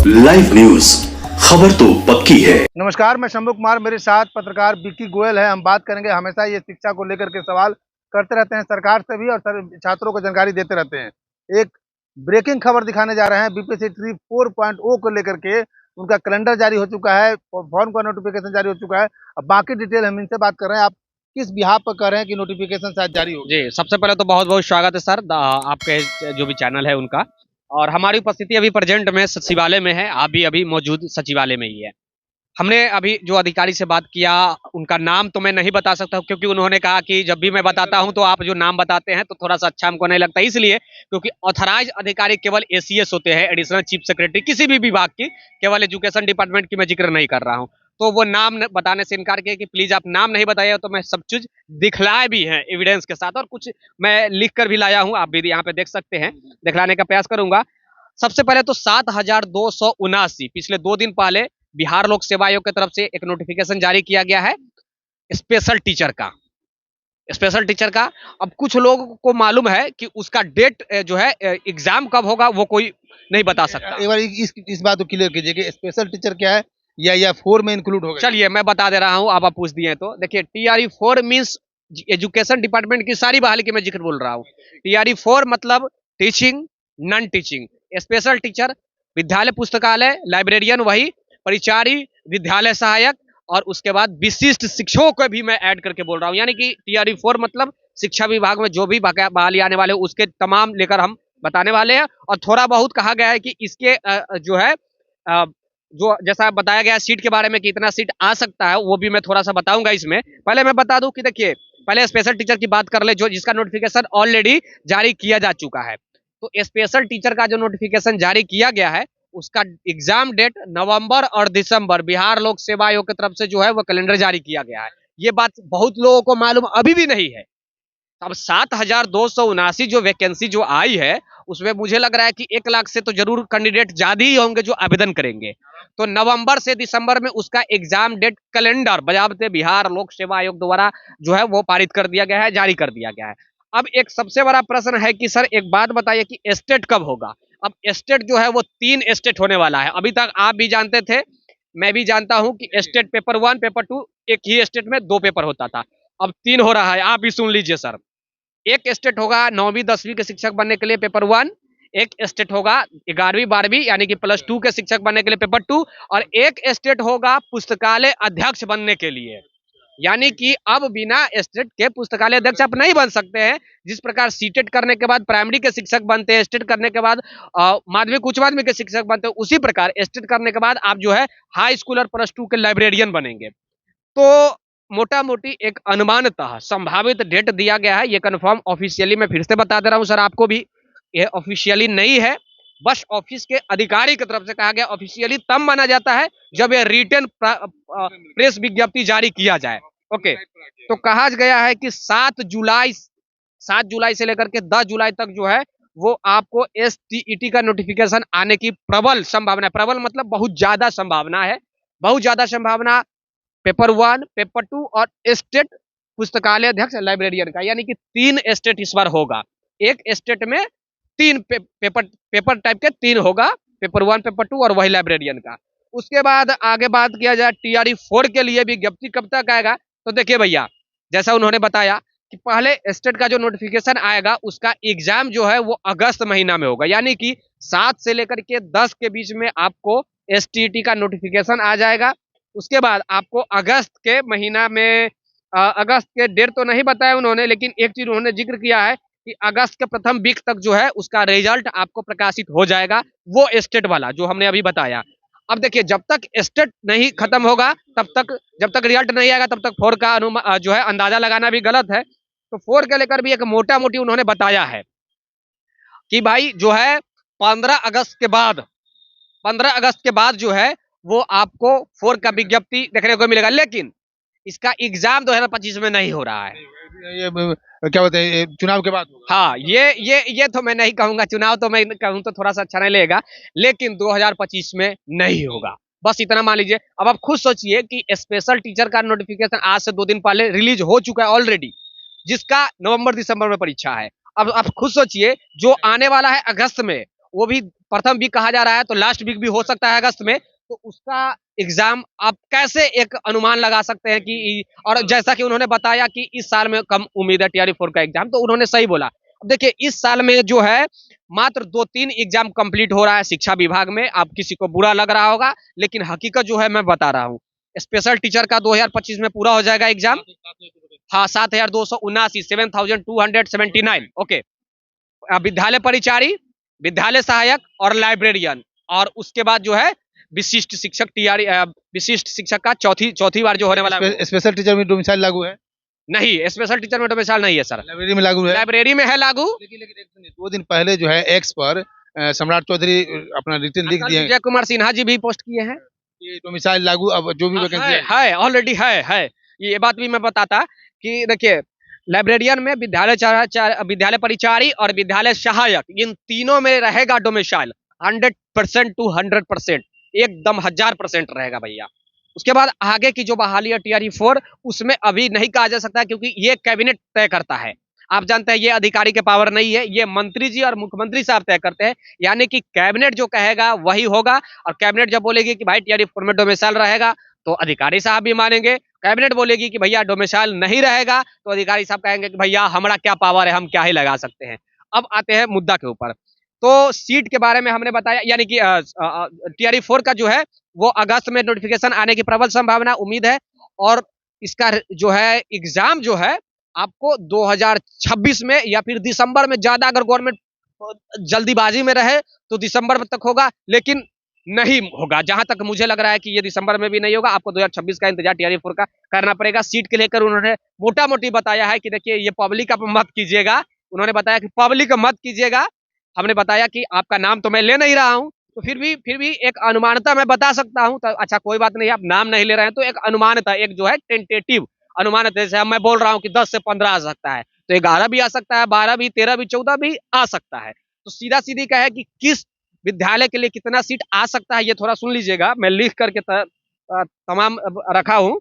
Live news, खबर तो पक्की है। नमस्कार, मैं शंभू कुमार, मेरे साथ पत्रकार विक्की गोयल है। हम बात करेंगे, हमेशा ये शिक्षा को लेकर के सवाल करते रहते हैं सरकार से भी और छात्रों को जानकारी देते रहते हैं। एक ब्रेकिंग खबर दिखाने जा रहे हैं, बीपीएससी 4.0 को लेकर के उनका कैलेंडर जारी हो चुका है, फॉर्म का नोटिफिकेशन जारी हो चुका है। अब बाकी डिटेल हम इनसे बात कर रहे हैं। आप किस बिहाफ पर कर रहे हैं कि नोटिफिकेशन शायद जारी हो? जी, सबसे पहले तो बहुत बहुत स्वागत है सर, आपके जो भी चैनल है उनका। और हमारी उपस्थिति अभी प्रेजेंट में सचिवालय में है, आप भी अभी मौजूद सचिवालय में ही है। हमने अभी जो अधिकारी से बात किया, उनका नाम तो मैं नहीं बता सकता क्योंकि उन्होंने कहा कि जब भी मैं बताता हूं तो आप जो नाम बताते हैं तो थोड़ा सा अच्छा हमको नहीं लगता, इसलिए क्योंकि ऑथराइज अधिकारी केवल एसीएस होते हैं, एडिशनल चीफ सेक्रेटरी किसी भी विभाग की, केवल एजुकेशन डिपार्टमेंट की मैं जिक्र नहीं कर रहा हूं। तो वो नाम बताने से इनकार किया कि प्लीज आप नाम नहीं बताइए, तो मैं सब चीज दिखलाए भी हैं एविडेंस के साथ, और कुछ मैं लिख कर भी लाया हूं, आप भी यहाँ पे देख सकते हैं, दिखलाने का प्रयास करूंगा। सबसे पहले तो 7,279 पिछले 2 दिन पहले बिहार लोक सेवा आयोग की तरफ से एक नोटिफिकेशन जारी किया गया है स्पेशल टीचर का। अब कुछ लोगों को मालूम है कि उसका डेट जो है एग्जाम कब होगा वो कोई नहीं बता सकता। एक बार इस बात को क्लियर कीजिए कि स्पेशल टीचर क्या है या 4 में इंक्लूड होगा? चलिए मैं बता दे रहा हूं, आप पूछ दिए तो देखिए, TRE 4 मींस एजुकेशन डिपार्टमेंट की सारी बहाली की मैं जिक्र बोल रहा हूं। TRE 4 मतलब teaching, non teaching. Special teacher विद्यालय पुस्तकालय लाइब्रेरियन, वही परिचारी, विद्यालय सहायक, और उसके बाद विशिष्ट शिक्षकों को भी मैं ऐड करके बोल रहा हूं। यानी कि TRE 4 मतलब शिक्षा विभाग में जो भी बहाली आने वाले उसके तमाम लेकर हम बताने वाले हैं। और थोड़ा बहुत कहा गया है कि इसके जो है जो जैसा बताया गया सीट के बारे में कि इतना सीट आ सकता है, वो भी मैं थोड़ा सा बताऊंगा। इसमें पहले मैं बता दूं कि देखिए, पहले स्पेशल टीचर की बात कर ले, जो जिसका नोटिफिकेशन ऑलरेडी जारी किया जा चुका है। तो स्पेशल टीचर का जो नोटिफिकेशन जारी किया गया है, उसका एग्जाम डेट नवंबर और दिसंबर बिहार लोक सेवा आयोग की तरफ से जो है वो कैलेंडर जारी किया गया है। ये बात बहुत लोगों को मालूम अभी भी नहीं है। अब 7,279 जो वैकेंसी जो आई है, उसमें मुझे लग रहा है कि 1 लाख से तो जरूर कैंडिडेट ज्यादा ही होंगे जो आवेदन करेंगे। तो नवंबर से दिसंबर में उसका एग्जाम डेट कैलेंडर बजाबते बिहार लोक सेवा आयोग द्वारा जो है वो पारित कर दिया गया है, जारी कर दिया गया है। अब एक सबसे बड़ा प्रश्न है कि सर एक बात बताइए कि स्टेट कब होगा? अब स्टेट जो है वो 3 स्टेट होने वाला है। अभी तक आप भी जानते थे, मैं भी जानता हूं कि स्टेट पेपर 1 पेपर 2 एक ही स्टेट में 2 पेपर होता था, अब 3 हो रहा है। आप भी सुन लीजिए सर, एक स्टेट होगा 9वीं 10वीं के शिक्षक बनने के लिए पेपर 1, एक स्टेट होगा 11वीं 12वीं यानी कि +2 के शिक्षक बनने के लिए पेपर 2, और एक स्टेट होगा पुस्तकालय अध्यक्ष बनने के लिए। यानी कि अब बिना स्टेट के पुस्तकालय अध्यक्ष आप नहीं बन सकते हैं। जिस प्रकार सीटेट करने के बाद प्राइमरी के शिक्षक बनते हैं, स्टेट करने के बाद माध्यमिक उच्च माध्यमिक के शिक्षक बनते हैं, उसी प्रकार स्टेट करने के बाद आप जो है हाई स्कूल और +2 के लाइब्रेरियन बनेंगे। तो मोटा मोटी एक अनुमानतः संभावित डेट दिया गया है, ये कंफर्म ऑफिशियली मैं फिर से बता दे रहा हूं सर आपको भी, ये ऑफिशियली नहीं है, बस ऑफिस के अधिकारी की तरफ से कहा गया। ऑफिशियली तब माना जाता है जब ये रिटन प्रेस विज्ञप्ति जारी किया जाए। ओके, तो कहा गया है कि 7 जुलाई से लेकर के 10 जुलाई तक जो है वो आपको STET का नोटिफिकेशन आने की प्रबल संभावना है। प्रबल मतलब बहुत ज्यादा संभावना है, बहुत ज्यादा संभावना पेपर 1 पेपर 2 और स्टेट पुस्तकालय अध्यक्ष लाइब्रेरियन का। यानी कि 3 स्टेट इस बार होगा, एक स्टेट में 3 पेपर टाइप के 3 होगा, पेपर 1 पेपर 2 और वही लाइब्रेरियन का। उसके बाद आगे बात किया जाए TRE 4 के लिए विज्ञप्ति कब तक आएगा, तो देखिए भैया, जैसा उन्होंने बताया कि पहले स्टेट का जो नोटिफिकेशन आएगा उसका एग्जाम जो है वो अगस्त महीना में होगा। यानी कि 7 से लेकर के 10 के बीच में आपको STET का नोटिफिकेशन आ जाएगा। उसके बाद आपको अगस्त के महीना में अगस्त के डेट तो नहीं बताया उन्होंने, लेकिन एक चीज उन्होंने जिक्र किया है कि अगस्त के प्रथम वीक तक जो है उसका रिजल्ट आपको प्रकाशित हो जाएगा, वो स्टेट वाला जो हमने अभी बताया। अब देखिए, जब तक स्टेट नहीं खत्म होगा तब तक, जब तक रिजल्ट नहीं आएगा तब तक 4 का जो है अंदाजा लगाना भी गलत है। तो 4 के लेकर भी एक मोटा मोटी उन्होंने बताया है कि भाई जो है 15 अगस्त के बाद जो है वो आपको 4 का विज्ञप्ति देखने को मिलेगा। लेकिन इसका एग्जाम 2025 में नहीं हो रहा है, ये क्या बोलते हैं, चुनाव के बाद होगा? हाँ, ये तो मैं नहीं कहूंगा, चुनाव तो मैं कहूँ तो थोड़ा सा अच्छा नहीं लगेगा, लेकिन 2025 में नहीं होगा, बस इतना मान लीजिए। अब आप खुद सोचिए कि स्पेशल टीचर का नोटिफिकेशन आज से 2 दिन पहले रिलीज हो चुका है ऑलरेडी, जिसका नवंबर दिसंबर में परीक्षा है। अब आप खुद सोचिए जो आने वाला है अगस्त में, वो भी प्रथम वीक कहा जा रहा है, तो लास्ट वीक भी हो सकता है अगस्त में। तो उसका एग्जाम आप कैसे एक अनुमान लगा सकते हैं कि, और जैसा कि उन्होंने बताया कि इस साल में कम उम्मीद है टीआरई 4 का एग्जाम, तो उन्होंने सही बोला। अब देखिए इस साल में जो है मात्र 2-3 एग्जाम कंप्लीट हो रहा है शिक्षा विभाग में। आप किसी को बुरा लग रहा होगा, लेकिन हकीकत जो है मैं बता रहा हूँ। स्पेशल टीचर का 2025 में पूरा हो जाएगा एग्जाम। हाँ, 7,279, 7,279। ओके, विद्यालय परिचारी, विद्यालय सहायक और लाइब्रेरियन, और उसके बाद जो है विशिष्ट शिक्षक टीआरई, विशिष्ट शिक्षक का चौथी बार जो होने वाला है। स्पेशल टीचर में डोमिसाइल लागू है? नहीं, स्पेशल टीचर में डोमिसाइल नहीं है सर। लाइब्रेरी में लागू है? लाइब्रेरी में है लागू। लेकिन एक सुनिए, 2 दिन पहले जो है एक्स पर सम्राट चौधरी अपना रिटर्न लिख दिए विजय कुमार सिन्हा जी भी पोस्ट किए हैं कि डोमिसाइल लागू, अब जो भी वैकेंसी है ऑलरेडी है। ये बात भी मैं बताता कि देखिए लाइब्रेरियन में विद्यालय परिचारी और विद्यालय सहायक, इन तीनों में रहेगा डोमिसाइल 100% to 100%, एकदम 1000% रहेगा भैया। उसके बाद आगे की जो बहाली है टीआरई 4, उसमें अभी नहीं कहा जा सकता क्योंकि ये कैबिनेट तय करता है। आप जानते हैं ये अधिकारी के पावर नहीं है, ये मंत्री जी और मुख्यमंत्री साहब तय करते हैं। यानी कि कैबिनेट जो कहेगा वही होगा, और कैबिनेट जब बोलेगी कि भाई टीआरई 4 में डोमिसाइल रहेगा तो अधिकारी साहब भी मानेंगे। कैबिनेट बोलेगी कि भैया डोमिसाइल नहीं रहेगा तो अधिकारी साहब कहेंगे कि भैया हमारा क्या पावर है, हम क्या ही लगा सकते हैं। अब आते हैं मुद्दा के ऊपर। तो सीट के बारे में हमने बताया, यानी कि टीआरई 4 का जो है वो अगस्त में नोटिफिकेशन आने की प्रबल संभावना उम्मीद है, और इसका जो है एग्जाम जो है आपको 2026 में या फिर दिसंबर में, ज्यादा अगर गवर्नमेंट जल्दीबाजी में रहे तो दिसंबर तक होगा, लेकिन नहीं होगा। जहां तक मुझे लग रहा है कि ये दिसंबर में भी नहीं होगा। आपको 2026 का इंतजार टीआरई 4 का करना पड़ेगा। सीट के लेकर उन्होंने मोटा मोटी बताया है कि देखिए ये पब्लिक आप मत कीजिएगा। उन्होंने बताया कि पब्लिक मत कीजिएगा। हमने बताया कि आपका नाम तो मैं ले नहीं रहा हूं, तो फिर भी एक अनुमानता मैं बता सकता हूं। तो अच्छा कोई बात नहीं, आप नाम नहीं ले रहे हैं तो एक अनुमानता, एक जो है टेंटेटिव अनुमान, जैसे मैं बोल रहा हूं कि 10 से 15 आ सकता है, तो 11 भी आ सकता है, 12 भी, 13 भी, 14 भी आ सकता है। तो सीधा सीधी का है कि किस विद्यालय के लिए कितना सीट आ सकता है, ये थोड़ा सुन लीजिएगा। मैं लिख करके तमाम रखा हूं।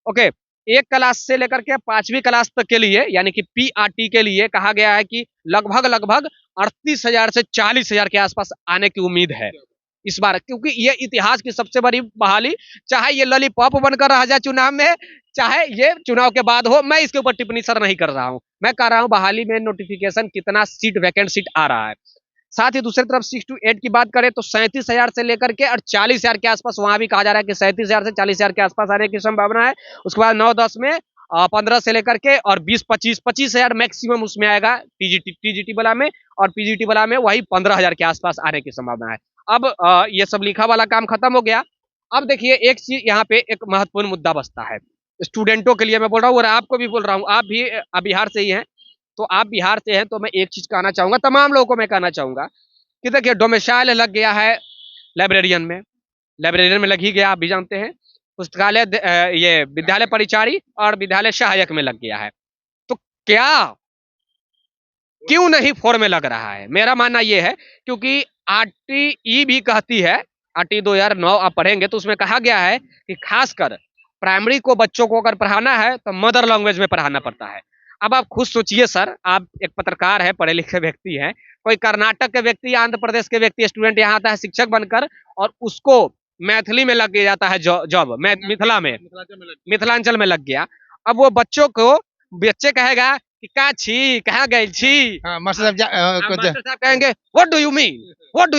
ओके, 1 क्लास से लेकर के 5वीं क्लास तक के लिए, यानी कि पीआरटी के लिए कहा गया है कि लगभग 38,000 से 40,000 के आसपास आने की उम्मीद है इस बार, क्योंकि ये इतिहास की सबसे बड़ी बहाली, चाहे ये लॉलीपॉप बनकर रह जाए चुनाव में, चाहे ये चुनाव के बाद हो। मैं इसके ऊपर टिप्पणी सर नहीं कर रहा हूं, मैं कर रहा हूं बहाली में नोटिफिकेशन कितना सीट, वैकेंट सीट आ रहा है। साथ ही दूसरी तरफ 6 to 8 की बात करें तो 37,000 से लेकर के और 40,000 के आसपास, वहां भी कहा जा रहा है कि 37,000 से 40,000 के आसपास आने की संभावना है। उसके बाद 9-10 में 15 से लेकर के और 20-25,000 मैक्सिमम उसमें आएगा टीजीटी वाला में, और पीजीटी वाला में वही 15,000 के आसपास आने की संभावना है। अब ये सब लिखा वाला काम खत्म हो गया। अब देखिए एक चीज यहाँ पे एक महत्वपूर्ण मुद्दा बचता है स्टूडेंटों के लिए, मैं बोल रहा हूँ और आपको भी बोल रहा हूँ, आप भी बिहार से ही हैं, तो आप बिहार से हैं तो मैं एक चीज कहना चाहूंगा, तमाम लोगों को मैं कहना चाहूंगा कि देखिए डोमिसाइल लग गया है लाइब्रेरियन में लग ही गया, आप भी जानते हैं। पुस्तकालय, ये विद्यालय परिचारी और विद्यालय सहायक में लग गया है, तो क्या क्यों नहीं 4 में लग रहा है? मेरा मानना यह है क्योंकि आरटीई भी कहती है, आरटीई 2009 आप पढ़ेंगे तो उसमें कहा गया है कि खासकर प्राइमरी को बच्चों को अगर पढ़ाना है तो मदर लैंग्वेज में पढ़ाना पड़ता है। अब आप खुद सोचिए सर, आप एक पत्रकार है, पढ़े लिखे व्यक्ति हैं, कोई कर्नाटक के व्यक्ति या आंध्र प्रदेश के व्यक्ति स्टूडेंट यहाँ आता है शिक्षक बनकर, और उसको मैथिली में लग जाता है जॉब, मिथिलांचल में लग गया। अब वो बच्चे कहेगा कि का छी, कहाँ गए छी? मास्टर साहब कहेंगे what do you mean, what do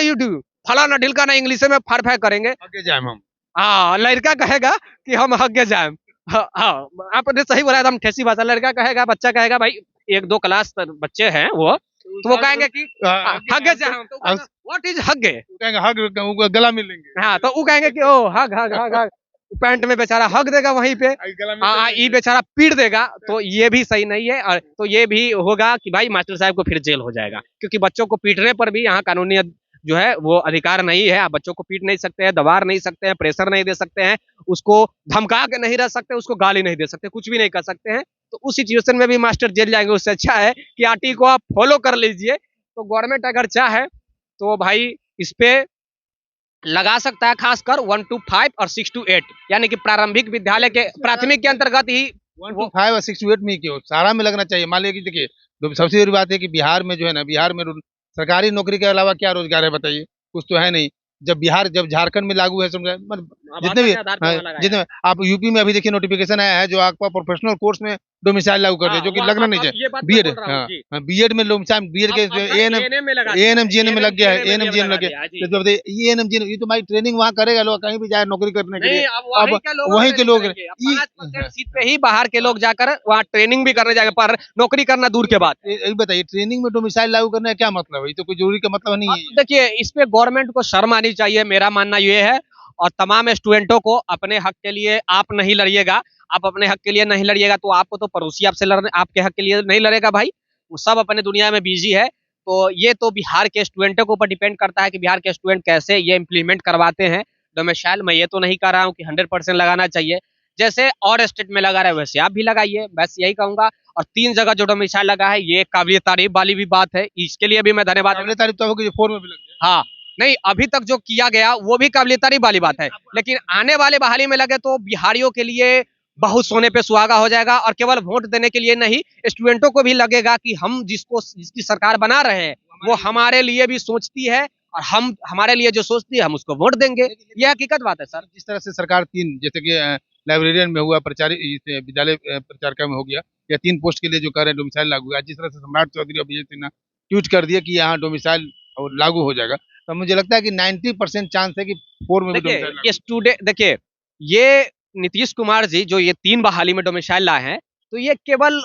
you do, फलाना ढिलका ना, इंग्लिश में फाड़ फाड़ करेंगे। हम हाँ, लड़का कहेगा कि हम हगे जाए। हाँ, आपने सही बोला, एकदम ठेसी भाषा। लड़का कहेगा, बच्चा कहेगा, भाई 1-2 क्लास बच्चे हैं वो, तो वो कहेंगे कि हगे जाए, तो व्हाट इज हगे, कहेंगे हग, गला मिलेंगे। हाँ, तो वो कहेंगे कि ओ हग पैंट में बेचारा हग देगा वहीं पे, ये बेचारा पीट देगा। तो ये भी सही नहीं है, और तो ये भी होगा कि भाई मास्टर साहब को फिर जेल हो जाएगा, क्योंकि बच्चों को पीटने पर भी यहाँ कानूनी जो है वो अधिकार नहीं है। आप बच्चों को पीट नहीं सकते हैं, दबा नहीं सकते हैं, प्रेशर नहीं दे सकते हैं, उसको धमका के नहीं रह सकते, उसको गाली नहीं दे सकते, कुछ भी नहीं कर सकते हैं। तो उस सिचुएशन में भी मास्टर जेल जाएंगे। उससे अच्छा है कि आरटी को आप फॉलो कर लीजिए। तो गवर्नमेंट अगर चाहे तो भाई इस पे लगा सकता है, खासकर 1 to 5 और 6 to 8, यानी कि प्रारंभिक विद्यालय के प्राथमिक के अंतर्गत ही 1 to 5 और 6 to 8 में क्यों, सारा में लगना चाहिए। मान लीजिए कि देखिए सबसे बड़ी बात है कि बिहार में जो है ना, बिहार में सरकारी नौकरी के अलावा क्या रोजगार है बताइए? कुछ तो है नहीं। जब झारखंड में लागू है जितने भी जितने आप यूपी में अभी देखिए नोटिफिकेशन आया है जो आपका प्रोफेशनल कोर्स में डोमिसाइल लागू कर दिया, जो कि लगना नहीं चाहिए। बीएड में बीएड के एएनएम जीएनएम में लग गया है, एएनएम जीएनएम लग गया। एएनएम जीएनएम ये तो भाई ट्रेनिंग वहाँ करेगा लोग, कहीं भी जाए नौकरी करने के लिए। अब वहीं के लोग 5% सीट पे ही बाहर के लोग जाकर वहाँ ट्रेनिंग भी करने जाएंगे, पर नौकरी करना दूर के बात। ये बताइए ट्रेनिंग में डोमिसाइल लागू करने का क्या मतलब है? ये तो कोई जरूरी का मतलब नहीं है। देखिए इस पे गवर्नमेंट को शर्म आनी चाहिए, मेरा मानना ये है। और तमाम स्टूडेंटों को अपने हक के लिए आप नहीं लड़िएगा, आप अपने हक के लिए नहीं लड़िएगा तो आपको तो पड़ोसी आपसे लड़ने आपके हक के लिए नहीं लड़ेगा भाई। वो सब अपने दुनिया में बिजी है। तो ये तो बिहार के स्टूडेंटों के ऊपर डिपेंड करता है कि बिहार के स्टूडेंट कैसे ये इम्प्लीमेंट करवाते हैं डोमिसाइल। मैं ये तो नहीं कह रहा हूँ कि 100% लगाना चाहिए, जैसे और स्टेट में लगा रहे हैं वैसे आप भी लगाइए, बस यही कहूंगा। और 3 जगह जो डोमिसाइल लगा है ये काबिल तारीफ वाली भी बात है, इसके लिए भी मैं धन्यवाद। काबिल तारीफ तो होगी 4 में भी लग गया। हाँ नहीं, अभी तक जो किया गया वो भी काबिल तारीफ वाली बात है, लेकिन आने वाले बहाली में लगे तो बिहारियों के लिए बहुत सोने पे सुहागा हो जाएगा। और केवल वोट देने के लिए नहीं, स्टूडेंटों को भी लगेगा कि हम जिसकी सरकार बना रहे हैं वो हमारे लिए भी सोचती है और हम हमारे लिए जो सोचती है हम उसको वोट देंगे। यह हकीकत बात है सर। जिस तरह से सरकार 3 जैसे कि लाइब्रेरियन में हुआ, विद्यालय प्रचारिका में हो गया, या 3 पोस्ट के लिए जो कर रहे हैं डोमिसाइल लागू हुआ, जिस तरह से सम्राट चौधरी और विजय सिन्हा ट्वीट कर दिया कि यहाँ डोमिसाइल लागू हो जाएगा, तो मुझे लगता है कि 90% चांस है कि 4 में भी डोमिसाइल। ये स्टूडेंट देखिए, ये नीतीश कुमार जी जो ये 3 बहाली में डोमिसाइल लाए हैं तो ये केवल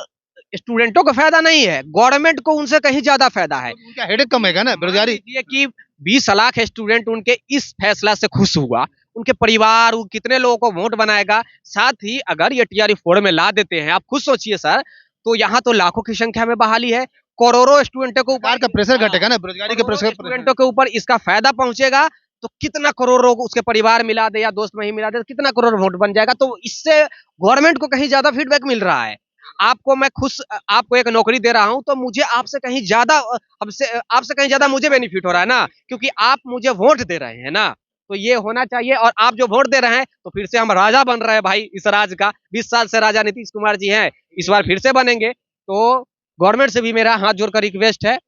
स्टूडेंटों को फायदा नहीं है, गवर्नमेंट को उनसे कहीं ज्यादा फायदा है। उनका हेडेक कम है ना, बेरोजगारी। कि 20 लाख स्टूडेंट उनके इस फैसला से खुश हुआ, उनके परिवार वो कितने लोगों को वोट बनाएगा। साथ ही अगर ये टीआरई 4 में ला देते हैं, आप खुद सोचिए सर, तो यहाँ तो लाखों की संख्या में बहाली है, करोड़ों स्टूडेंटों को ऊपर का प्रेशर घटेगा ना, बेरोजगारी के प्रेशर स्टूडेंटों के ऊपर इसका फायदा पहुंचेगा। तो कितना करोड़ लोग उसके परिवार मिला दे या दोस्त नहीं मिला दे, कितना करोड़ वोट बन जाएगा। तो इससे गवर्नमेंट को कहीं ज्यादा फीडबैक मिल रहा है। आपको एक नौकरी दे रहा हूं तो मुझे आपसे कहीं ज्यादा मुझे बेनिफिट हो रहा है ना, क्योंकि आप मुझे वोट दे रहे हैं ना। तो ये होना चाहिए। और आप जो वोट दे रहे हैं तो फिर से हम राजा बन रहे हैं भाई इस राज का। 20 साल से राजा नीतीश कुमार जी हैं, इस बार फिर से बनेंगे। तो गवर्नमेंट से भी मेरा हाथ जोड़कर रिक्वेस्ट है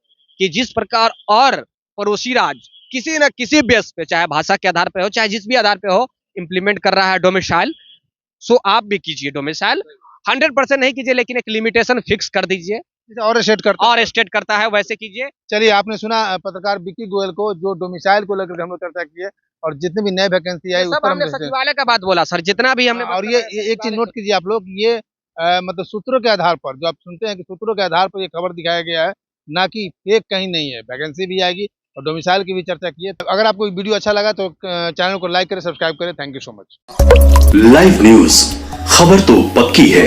कि जिस प्रकार और पड़ोसी राज्य किसी न किसी बेस पे, चाहे भाषा के आधार पे हो चाहे जिस भी आधार पे हो, इम्प्लीमेंट कर रहा है डोमिसाइल, सो आप भी कीजिए डोमिसाइल। 100% नहीं कीजिए लेकिन एक लिमिटेशन फिक्स कर दीजिए, और स्टेट करता है वैसे कीजिए। चलिए, आपने सुना पत्रकार विक्की गोयल को, जो डोमिसाइल को लेकर हम लोग चर्चा किए, और जितने भी नए वैकेंसी आई सब हमने सचिवालय का बात बोला सर, जितना भी हमने। और ये एक चीज नोट कीजिए आप लोग, ये मतलब सूत्रों के आधार पर, जो आप सुनते हैं कि सूत्रों के आधार पर ये खबर दिखाया गया है, ना कि फेक कहीं नहीं है। वैकेंसी भी आएगी और डोमिसाइल की भी चर्चा की है। तो अगर आपको वीडियो अच्छा लगा तो चैनल को लाइक करें, सब्सक्राइब करें। Thank you so much. Live news, खबर तो पक्की है।